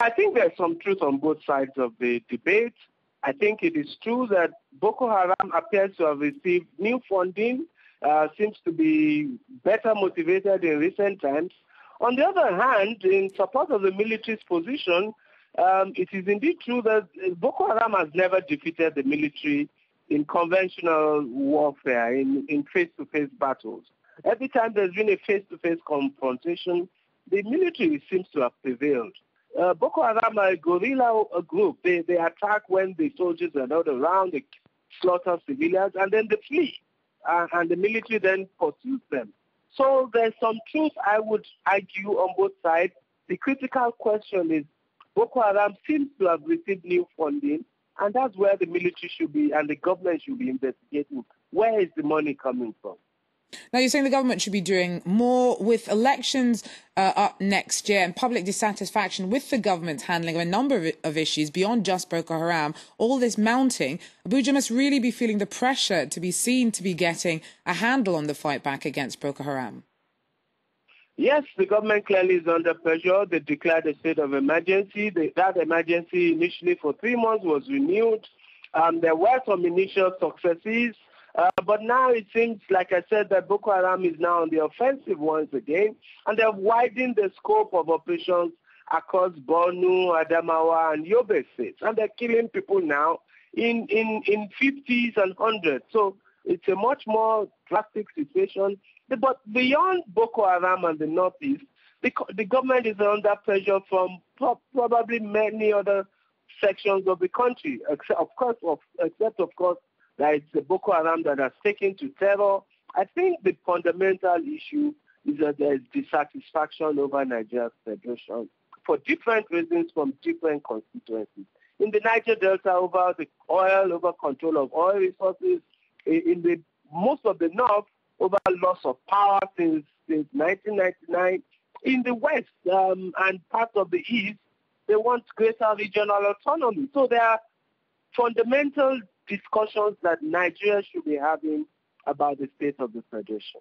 I think there's some truth on both sides of the debate. I think it is true that Boko Haram appears to have received new funding, seems to be better motivated in recent times. On the other hand, in support of the military's position, it is indeed true that Boko Haram has never defeated the military in conventional warfare, in face-to-face battles. Every time there's been a face-to-face confrontation, the military seems to have prevailed. Boko Haram are a guerrilla group. They attack when the soldiers are not around, they slaughter civilians, and then they flee. And the military then pursues them. So there's some truth, I would argue, on both sides. The critical question is Boko Haram seems to have received new funding, and that's where the military should be and the government should be investigating. Where is the money coming from? Now, you're saying the government should be doing more with elections up next year and public dissatisfaction with the government's handling of a number of issues beyond just Boko Haram. All this mounting, Abuja must really be feeling the pressure to be seen to be getting a handle on the fight back against Boko Haram. Yes, the government clearly is under pressure. They declared a state of emergency. That emergency initially for 3 months was renewed. There were some initial successes. But now it seems, like I said, that Boko Haram is now on the offensive once again, and they've widened the scope of operations across Borno, Adamawa, and Yobe states, and they're killing people now in 50s and 100s. So it's a much more drastic situation. But beyond Boko Haram and the Northeast, the government is under pressure from probably many other sections of the country, except of course, that it's the Boko Haram that has taken to terror. I think the fundamental issue is that there is dissatisfaction over Nigeria's federation for different reasons from different constituencies. In the Niger Delta, over the oil, over control of oil resources. In most of the north, over loss of power since 1999. In the west and parts of the east, they want greater regional autonomy. So there are fundamental discussions that Nigeria should be having about the state of the federation.